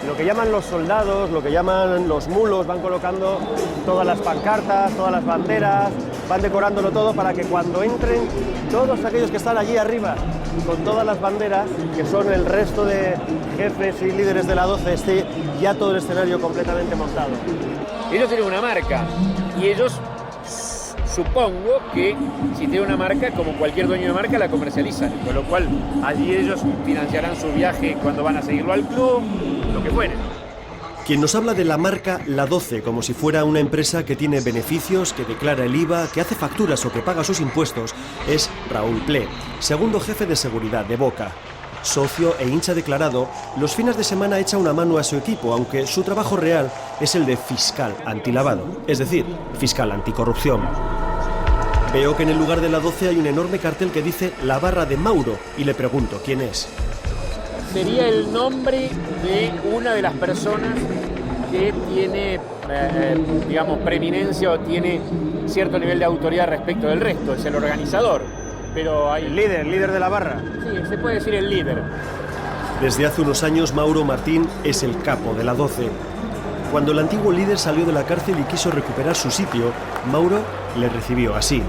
lo que llaman los soldados, lo que llaman los mulos, van colocando todas las pancartas, todas las banderas, van decorándolo todo para que cuando entren todos aquellos que están allí arriba con todas las banderas, que son el resto de jefes y líderes de la 12, esté ya todo el escenario completamente montado. Ellos tienen una marca y ellos, supongo que si tienen una marca, como cualquier dueño de marca, la comercializan, con lo cual allí ellos financiarán su viaje cuando van a seguirlo al club, lo que fuere. Quien nos habla de la marca La 12 como si fuera una empresa que tiene beneficios, que declara el IVA, que hace facturas o que paga sus impuestos, es Raúl Ple, segundo jefe de seguridad de Boca. Socio e hincha declarado, los fines de semana echa una mano a su equipo, aunque su trabajo real es el de fiscal antilavado, es decir, fiscal anticorrupción. Veo que en el lugar de la 12 hay un enorme cartel que dice La Barra de Mauro y le pregunto quién es. Sería el nombre de una de las personas que tiene, digamos, preeminencia o tiene cierto nivel de autoridad respecto del resto, es el organizador. Pero hay... El líder de la barra. Sí, se puede decir el líder. Desde hace unos años Mauro Martín es el capo de la 12. Cuando el antiguo líder salió de la cárcel y quiso recuperar su sitio, Mauro le recibió así.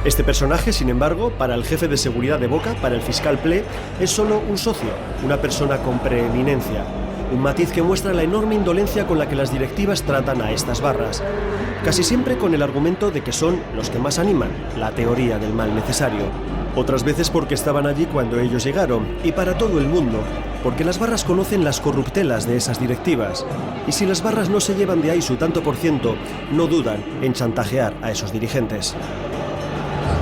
Este personaje, sin embargo, para el jefe de seguridad de Boca, para el fiscal Ple, es solo un socio, una persona con preeminencia. Un matiz que muestra la enorme indolencia con la que las directivas tratan a estas barras. Casi siempre con el argumento de que son los que más animan, la teoría del mal necesario. Otras veces porque estaban allí cuando ellos llegaron, y para todo el mundo, porque las barras conocen las corruptelas de esas directivas. Y si las barras no se llevan de ahí su tanto por ciento, no dudan en chantajear a esos dirigentes.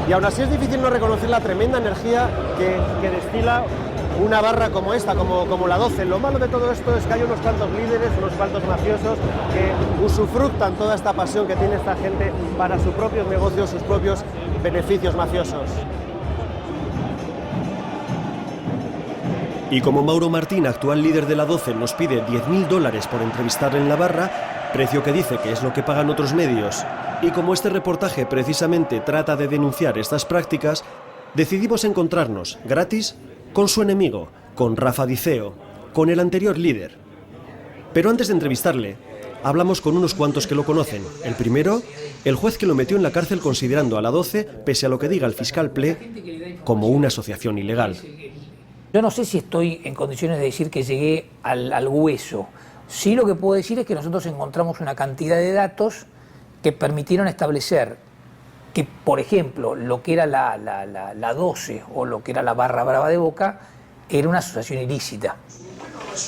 Y aún así es difícil no reconocer la tremenda energía que destila una barra como esta, como la 12. Lo malo de todo esto es que hay unos cuantos líderes, unos cuantos mafiosos que usufructan toda esta pasión que tiene esta gente para sus propios negocios, sus propios beneficios mafiosos. Y como Mauro Martín, actual líder de la 12, nos pide $10.000 por entrevistarle en la barra, precio que dice que es lo que pagan otros medios, y como este reportaje precisamente trata de denunciar estas prácticas, decidimos encontrarnos, gratis, con su enemigo, con Rafa Diceo, con el anterior líder. Pero antes de entrevistarle, hablamos con unos cuantos que lo conocen. El primero, el juez que lo metió en la cárcel considerando a la 12, pese a lo que diga el fiscal Ple, como una asociación ilegal. Yo no sé si estoy en condiciones de decir que llegué al hueso. Sí, lo que puedo decir es que nosotros encontramos una cantidad de datos que permitieron establecer que, por ejemplo, lo que era la 12 o lo que era la Barra Brava de Boca era una asociación ilícita.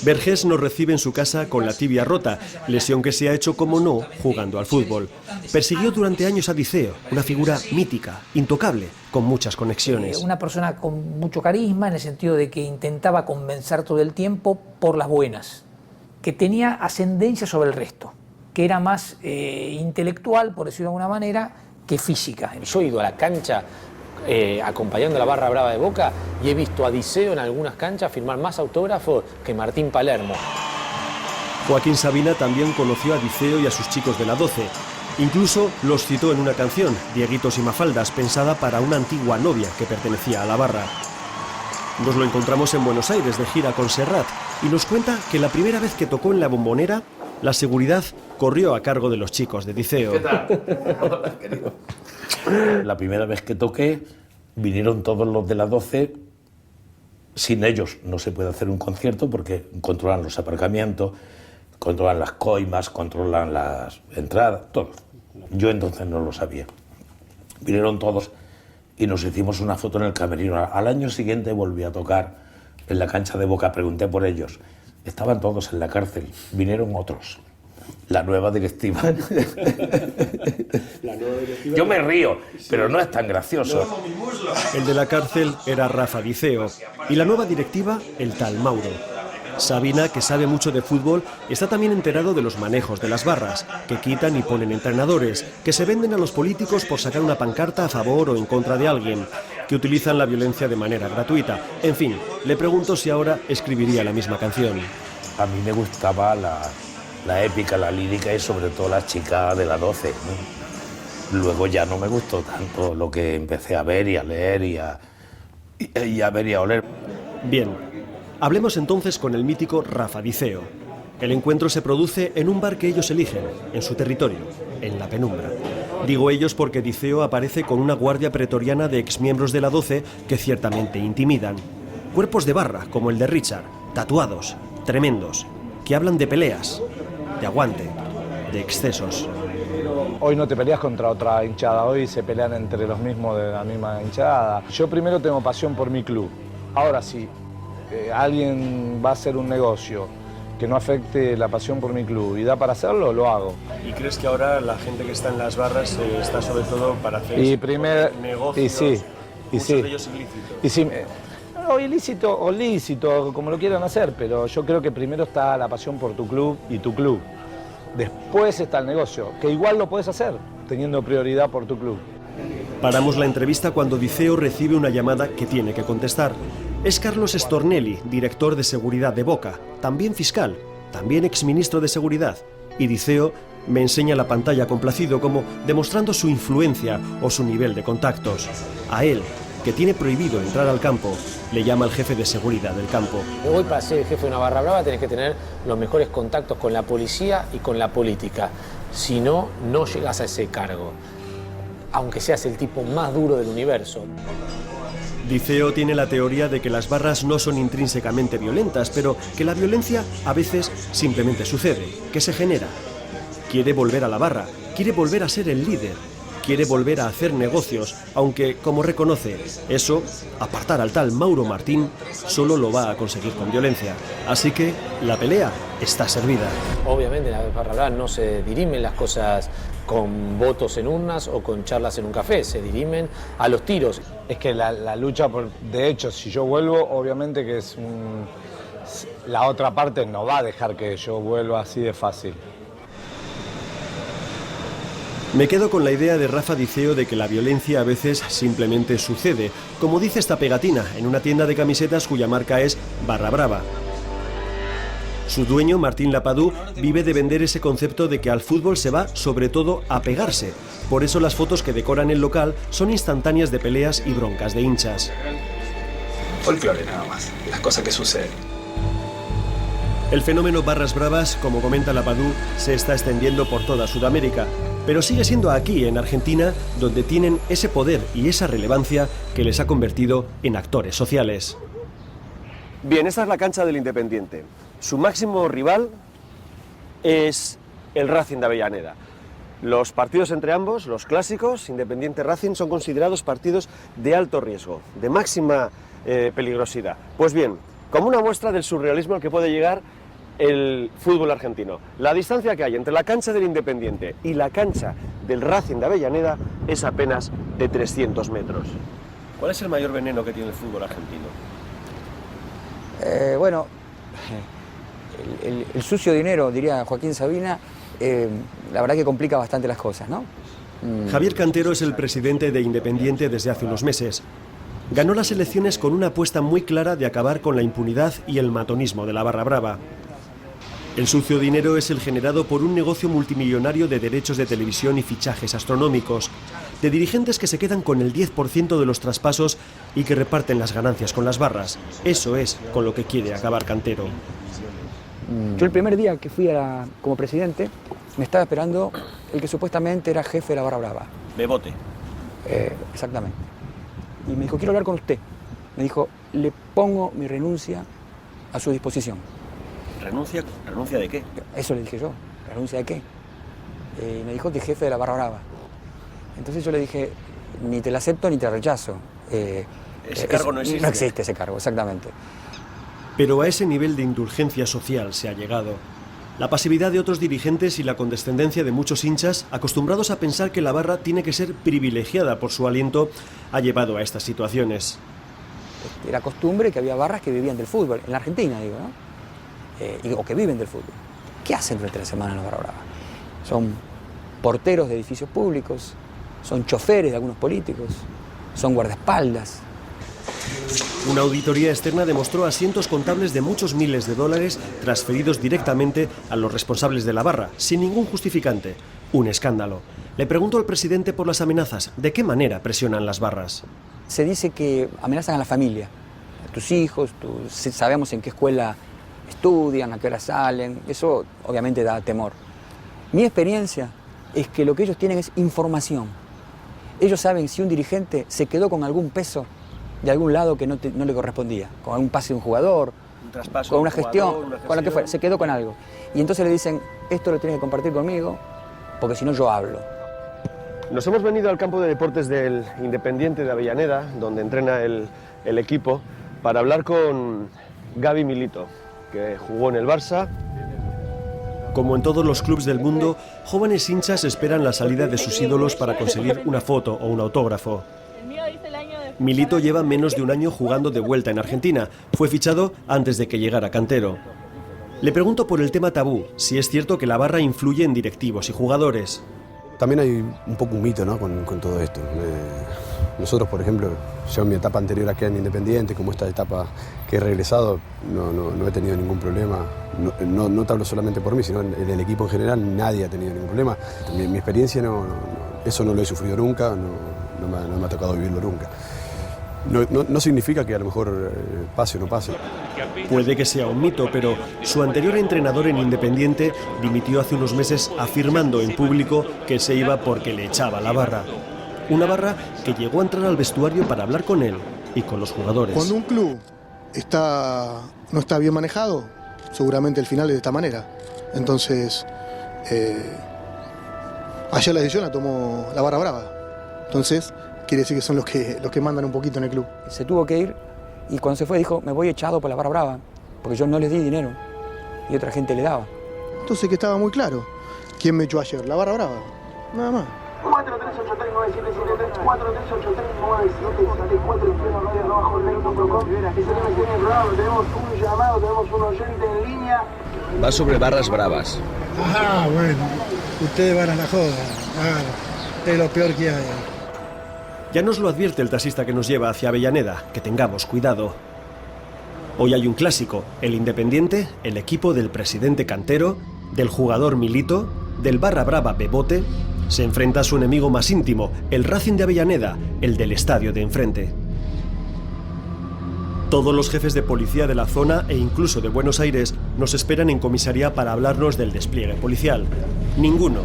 Vergés nos recibe en su casa con la tibia rota, lesión que se ha hecho, como no, jugando al fútbol. Persiguió durante años a Diceo, una figura mítica, intocable, con muchas conexiones. Una persona con mucho carisma, en el sentido de que intentaba convencer todo el tiempo por las buenas, que tenía ascendencia sobre el resto, que era más intelectual, por decirlo de alguna manera, que física. Yo he ido a la cancha acompañando a la Barra Brava de Boca y he visto a Diceo en algunas canchas firmar más autógrafos que Martín Palermo. Joaquín Sabina también conoció a Diceo y a sus chicos de la 12. Incluso los citó en una canción, Dieguitos y Mafaldas, pensada para una antigua novia que pertenecía a la barra. Nos lo encontramos en Buenos Aires de gira con Serrat y nos cuenta que la primera vez que tocó en la Bombonera, la seguridad corrió a cargo de los chicos de Diceo. ¿Qué tal? Hola, querido. La primera vez que toqué, vinieron todos los de la 12. Sin ellos no se puede hacer un concierto porque controlan los aparcamientos, controlan las coimas, controlan las entradas, todo. Yo entonces no lo sabía. Vinieron todos y nos hicimos una foto en el camerino. Al año siguiente volví a tocar en la cancha de Boca, pregunté por ellos. Estaban todos en la cárcel, vinieron otros. La nueva directiva. Yo me río, pero no es tan gracioso. El de la cárcel era Rafa Diceo y la nueva directiva, el tal Mauro. Sabina, que sabe mucho de fútbol, está también enterado de los manejos de las barras, que quitan y ponen entrenadores, que se venden a los políticos por sacar una pancarta a favor o en contra de alguien, que utilizan la violencia de manera gratuita. En fin, le pregunto si ahora escribiría la misma canción. A mí me gustaba la épica, la lírica y sobre todo la chica de la 12, ¿no? Luego ya no me gustó tanto lo que empecé a ver y a leer y a ver y a oler. Bien. Hablemos entonces con el mítico Rafa Diceo. El encuentro se produce en un bar que ellos eligen, en su territorio, en la penumbra. Digo ellos porque Diceo aparece con una guardia pretoriana de exmiembros de la 12 que ciertamente intimidan. Cuerpos de barra, como el de Richard, tatuados, tremendos, que hablan de peleas, de aguante, de excesos. Hoy no te peleas contra otra hinchada, hoy se pelean entre los mismos de la misma hinchada. Yo primero tengo pasión por mi club. Ahora sí. Alguien va a hacer un negocio que no afecte la pasión por mi club y da para hacerlo, lo hago. ¿Y crees que ahora la gente que está en las barras está sobre todo para hacer negocios, muchos de ellos ilícitos? Y sí, no, ilícito o lícito, como lo quieran hacer, pero yo creo que primero está la pasión por tu club y tu club. Después está el negocio, que igual lo puedes hacer, teniendo prioridad por tu club. Paramos la entrevista cuando Diceo recibe una llamada que tiene que contestar. Es Carlos Stornelli, director de seguridad de Boca, también fiscal, también exministro de seguridad. Y Diceo me enseña la pantalla complacido como demostrando su influencia o su nivel de contactos. A él, que tiene prohibido entrar al campo, le llama al jefe de seguridad del campo. Hoy para ser el jefe de una barra brava tenés que tener los mejores contactos con la policía y con la política. Si no, no llegas a ese cargo, aunque seas el tipo más duro del universo. Diceo tiene la teoría de que las barras no son intrínsecamente violentas, pero que la violencia a veces simplemente sucede, que se genera. Quiere volver a la barra, quiere volver a ser el líder, quiere volver a hacer negocios, aunque, como reconoce, eso, apartar al tal Mauro Martín, solo lo va a conseguir con violencia. Así que la pelea está servida. Obviamente en la barra brava no se dirimen las cosas con votos en urnas o con charlas en un café, se dirimen a los tiros. Es que la lucha, de hecho, si yo vuelvo, obviamente que la otra parte no va a dejar que yo vuelva así de fácil. Me quedo con la idea de Rafa Diceo de que la violencia a veces simplemente sucede, como dice esta pegatina en una tienda de camisetas cuya marca es Barra Brava. Su dueño, Martín Lapadú, vive de vender ese concepto de que al fútbol se va sobre todo a pegarse. Por eso las fotos que decoran el local son instantáneas de peleas y broncas de hinchas. Folclore nada más, las cosas que suceden. El fenómeno Barras Bravas, como comenta Lapadú, se está extendiendo por toda Sudamérica, pero sigue siendo aquí, en Argentina, donde tienen ese poder y esa relevancia que les ha convertido en actores sociales. Bien, esta es la cancha del Independiente. Su máximo rival es el Racing de Avellaneda. Los partidos entre ambos, los clásicos, Independiente-Racing, son considerados partidos de alto riesgo, de máxima peligrosidad. Pues bien, como una muestra del surrealismo al que puede llegar el fútbol argentino, la distancia que hay entre la cancha del Independiente y la cancha del Racing de Avellaneda es apenas de 300 metros. ¿Cuál es el mayor veneno que tiene el fútbol argentino? Bueno, el sucio dinero, diría Joaquín Sabina, la verdad que complica bastante las cosas, ¿no? Javier Cantero es el presidente de Independiente desde hace unos meses. Ganó las elecciones con una apuesta muy clara de acabar con la impunidad y el matonismo de la barra brava. El sucio dinero es el generado por un negocio multimillonario de derechos de televisión y fichajes astronómicos, de dirigentes que se quedan con el 10% de los traspasos y que reparten las ganancias con las barras. Eso es con lo que quiere acabar Cantero. Yo el primer día que fui como presidente, me estaba esperando el que supuestamente era jefe de la barra brava. Bebote. Exactamente. Y me dijo, quiero hablar con usted. Me dijo, le pongo mi renuncia a su disposición. ¿Renuncia? ¿Renuncia de qué? Eso le dije yo. ¿Renuncia de qué? Y me dijo, de jefe de la barra brava. Entonces yo le dije, ni te la acepto ni te la rechazo. Ese cargo no existe. No existe ese cargo, exactamente. Pero a ese nivel de indulgencia social se ha llegado. La pasividad de otros dirigentes y la condescendencia de muchos hinchas, acostumbrados a pensar que la barra tiene que ser privilegiada por su aliento, ha llevado a estas situaciones. Era costumbre que había barras que vivían del fútbol, en la Argentina, digo, ¿no? o que viven del fútbol. ¿Qué hacen durante la semana en la Barra Brava? Son porteros de edificios públicos, son choferes de algunos políticos, son guardaespaldas. Una auditoría externa demostró asientos contables de muchos miles de dólares transferidos directamente a los responsables de la barra, sin ningún justificante. Un escándalo. Le preguntó al presidente por las amenazas. ¿De qué manera presionan las barras? Se dice que amenazan a la familia, a tus hijos, sabemos en qué escuela estudian, a qué hora salen. Eso obviamente da temor. Mi experiencia es que lo que ellos tienen es información. Ellos saben si un dirigente se quedó con algún peso de algún lado que no le correspondía, con algún pase de un jugador, un traspaso, con una gestión, con lo que fuera, se quedó con algo. Y entonces le dicen, esto lo tienes que compartir conmigo, porque si no yo hablo. Nos hemos venido al campo de deportes del Independiente de Avellaneda, donde entrena el equipo, para hablar con Gaby Milito, que jugó en el Barça. Como en todos los clubes del mundo, jóvenes hinchas esperan la salida de sus ídolos para conseguir una foto o un autógrafo. Milito lleva menos de un año jugando de vuelta en Argentina. Fue fichado antes de que llegara Cantero. Le pregunto por el tema tabú, si es cierto que la barra influye en directivos y jugadores. También hay un poco un mito, ¿no?, con todo esto. Nosotros, por ejemplo, yo en mi etapa anterior acá en Independiente, como esta etapa que he regresado, no he tenido ningún problema. No te hablo solamente por mí, sino en el equipo en general, nadie ha tenido ningún problema. Mi experiencia, eso no lo he sufrido nunca, no me ha tocado vivirlo nunca. No significa que a lo mejor pase o no pase. Puede que sea un mito, pero su anterior entrenador en Independiente dimitió hace unos meses afirmando en público que se iba porque le echaba la barra. Una barra que llegó a entrar al vestuario para hablar con él y con los jugadores. Cuando un club no está bien manejado, seguramente el final es de esta manera. Entonces, ayer la decisión la tomó la Barra Brava. Entonces, quiere decir que son los que mandan un poquito en el club. Se tuvo que ir y cuando se fue dijo, me voy echado por la Barra Brava, porque yo no les di dinero y otra gente le daba. Entonces que estaba muy claro. ¿Quién me echó ayer? La Barra Brava. Nada más. 43839773, 43839774, y seguimos en el programa, tenemos un llamado, tenemos un oyente en línea. Va sobre barras bravas. Ah, bueno, ustedes van a la joda, es lo peor que hay. Ya nos lo advierte el taxista que nos lleva hacia Avellaneda, que tengamos cuidado. Hoy hay un clásico, el Independiente, el equipo del presidente Cantero, del jugador Milito, del barra brava Bebote, se enfrenta a su enemigo más íntimo, el Racing de Avellaneda, el del estadio de enfrente. Todos los jefes de policía de la zona e incluso de Buenos Aires nos esperan en comisaría para hablarnos del despliegue policial. Ninguno,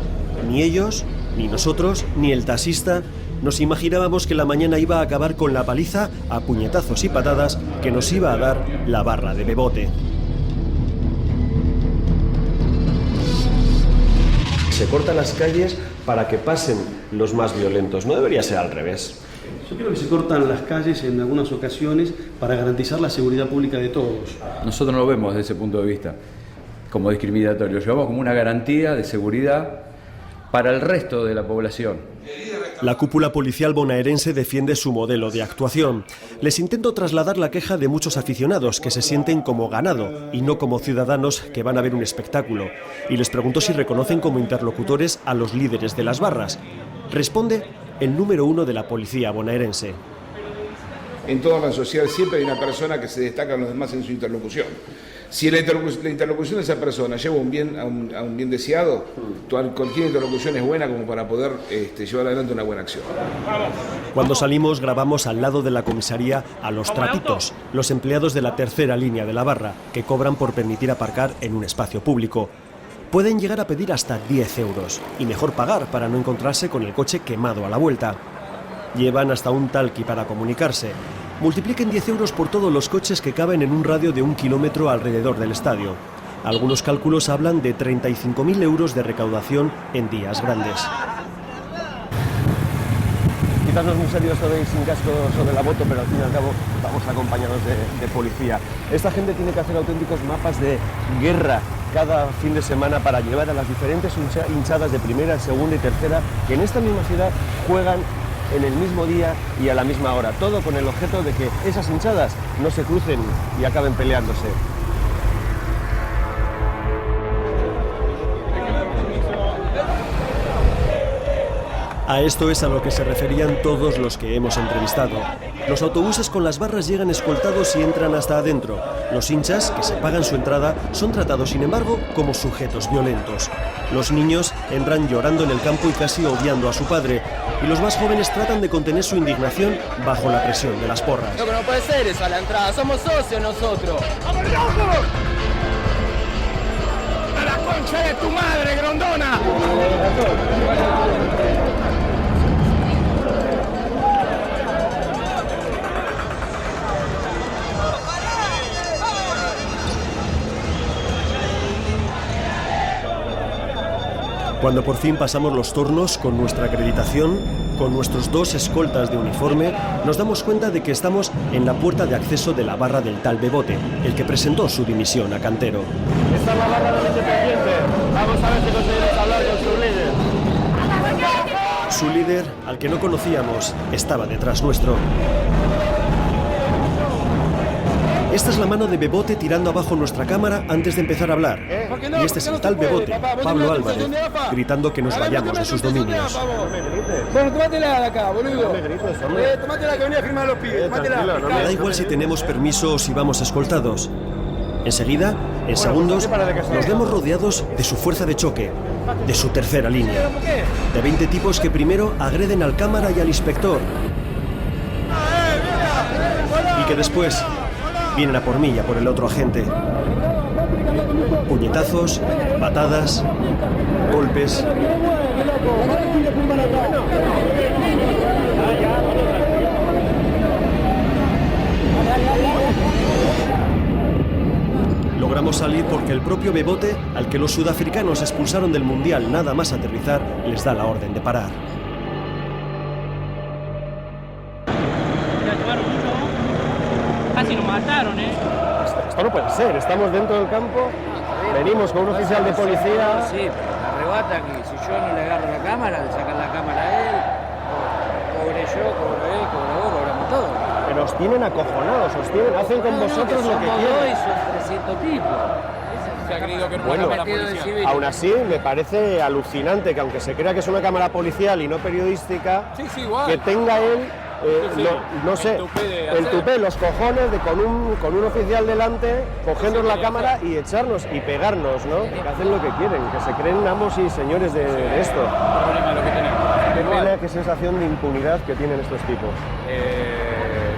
ni ellos, ni nosotros, ni el taxista, nos imaginábamos que la mañana iba a acabar con la paliza a puñetazos y patadas que nos iba a dar la barra de Bebote. Se cortan las calles para que pasen los más violentos. No debería ser al revés. Yo creo que se cortan las calles en algunas ocasiones para garantizar la seguridad pública de todos. Nosotros no lo vemos desde ese punto de vista como discriminatorio, lo llevamos como una garantía de seguridad para el resto de la población. La cúpula policial bonaerense defiende su modelo de actuación. Les intento trasladar la queja de muchos aficionados que se sienten como ganado y no como ciudadanos que van a ver un espectáculo. Y les pregunto si reconocen como interlocutores a los líderes de las barras. Responde el número 1 de la policía bonaerense. En toda orden social siempre hay una persona que se destaca a los demás en su interlocución. Si la interlocución de esa persona lleva a un bien deseado, cualquier interlocución es buena como para poder llevar adelante una buena acción. Cuando salimos grabamos al lado de la comisaría a los tratitos, los empleados de la tercera línea de la barra, que cobran por permitir aparcar en un espacio público. Pueden llegar a pedir hasta 10 euros, y mejor pagar para no encontrarse con el coche quemado a la vuelta. Llevan hasta un talqui para comunicarse. Multipliquen 10 euros por todos los coches que caben en un radio de 1 kilómetro alrededor del estadio. Algunos cálculos hablan de 35.000 euros de recaudación en días grandes. Quizás no es muy serio esto de ir sin casco sobre la moto, pero al fin y al cabo vamos acompañados de policía. Esta gente tiene que hacer auténticos mapas de guerra cada fin de semana para llevar a las diferentes hinchadas de primera, segunda y tercera que en esta misma ciudad juegan en el mismo día y a la misma hora, todo con el objeto de que esas hinchadas no se crucen y acaben peleándose. A esto es a lo que se referían todos los que hemos entrevistado. Los autobuses con las barras llegan escoltados y entran hasta adentro. Los hinchas, que se pagan su entrada, son tratados, sin embargo, como sujetos violentos. Los niños entran llorando en el campo y casi odiando a su padre. Y los más jóvenes tratan de contener su indignación bajo la presión de las porras. No, pero no puede ser eso a la entrada. Somos socios nosotros. ¡Vamos, loco! ¡A la concha de tu madre, grondona! Cuando por fin pasamos los turnos con nuestra acreditación, con nuestros 2 escoltas de uniforme, nos damos cuenta de que estamos en la puerta de acceso de la barra del tal Bebote, el que presentó su dimisión a Cantero. Esta es la barra del Independiente. Vamos a ver si conseguimos hablar con su líder. Su líder, al que no conocíamos, estaba detrás nuestro. Esta es la mano de Bebote tirando abajo nuestra cámara antes de empezar a hablar. Y este es el tal Bebote, Pablo Álvarez, gritando que nos vayamos de sus dominios. Bueno, tomátela de acá, boludo. Tomátela que venía a firmar a los pibes. Me da igual si tenemos permiso o si vamos escoltados. Enseguida, en segundos, nos vemos rodeados de su fuerza de choque, de su tercera línea. De 20 tipos que primero agreden al cámara y al inspector. Y que después vienen a por mí y a por el otro agente. Puñetazos, patadas, golpes. Logramos salir porque el propio Bebote, al que los sudafricanos expulsaron del Mundial nada más aterrizar, les da la orden de parar. Casi nos mataron, Esto no puede ser, estamos dentro del campo, venimos con un oficial de policía. Sí, pero me arrebatan y si yo no le agarro la cámara, le sacan la cámara a él, cobre yo, cobro él, cobro vos, cobramos todos. Pero os tienen acojonados, hacen con vosotros lo que quieren. Son 300 tipos. Se ha creído que era una Bueno, cámara policial. aún así me parece alucinante que aunque se crea que es una cámara policial y no periodística, igual. que tenga él, no sé, el tupé, los cojones de con un oficial delante, cogernos la cámara y echarnos y pegarnos, ¿no? Que hacen lo que quieren, que se creen amos y señores de esto. Problema lo que tenemos. Qué pena, qué sensación de impunidad que tienen estos tipos.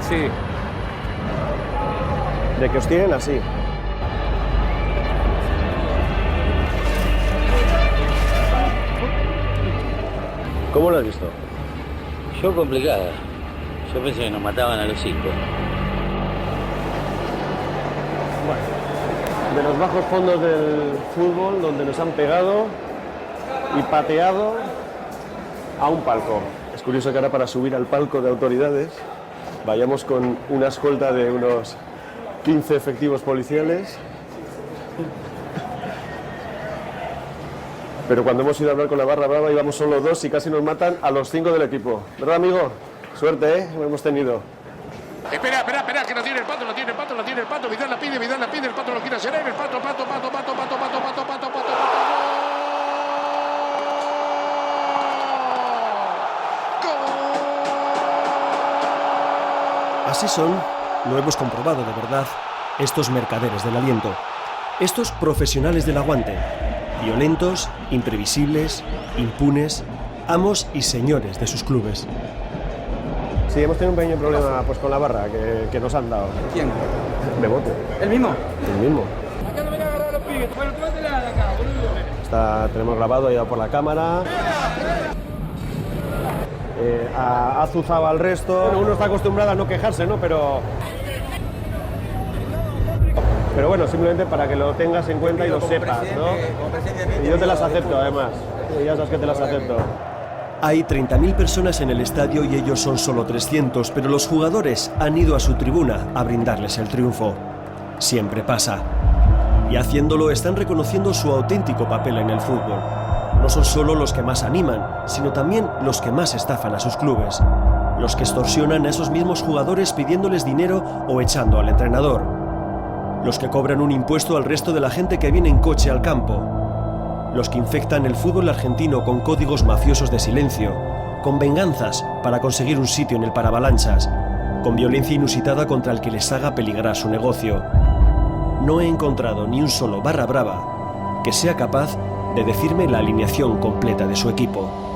Sí. De que os tienen así. ¿Cómo lo has visto? Yo complicada. Yo pensé que nos mataban a los 5. Bueno, de los bajos fondos del fútbol, donde nos han pegado y pateado a un palco. Es curioso que ahora para subir al palco de autoridades vayamos con una escolta de unos 15 efectivos policiales. Pero cuando hemos ido a hablar con la barra brava íbamos solo 2 y casi nos matan a los 5 del equipo. ¿Verdad, amigo? Suerte, ¿eh? Lo hemos tenido. Espera, que no tiene el pato, Vidal la pide, el pato lo quiere hacer él, el pato. Así son, lo hemos comprobado de verdad, estos mercaderes del aliento, estos profesionales del aguante, violentos, imprevisibles, impunes, amos y señores de sus clubes. Sí, hemos tenido un pequeño problema pues, con la barra que nos han dado. ¿Quién? Bebote. ¿El mismo? El mismo. Acá no me van a agarrar los pibes. Bueno, tómatela de acá, boludo. Tenemos grabado, ha ido por la cámara. Ha azuzado al resto. Bueno, uno está acostumbrado a no quejarse, ¿no? Pero bueno, simplemente para que lo tengas en cuenta y lo sepas, ¿no? Y yo te las acepto, además. Y ya sabes que te las acepto. Hay 30.000 personas en el estadio y ellos son solo 300, pero los jugadores han ido a su tribuna a brindarles el triunfo. Siempre pasa. Y haciéndolo están reconociendo su auténtico papel en el fútbol. No son solo los que más animan, sino también los que más estafan a sus clubes. Los que extorsionan a esos mismos jugadores pidiéndoles dinero o echando al entrenador. Los que cobran un impuesto al resto de la gente que viene en coche al campo. Los que infectan el fútbol argentino con códigos mafiosos de silencio con venganzas para conseguir un sitio en el paravalanchas, con violencia inusitada contra el que les haga peligrar su negocio. No he encontrado ni un solo barra brava que sea capaz de decirme la alineación completa de su equipo.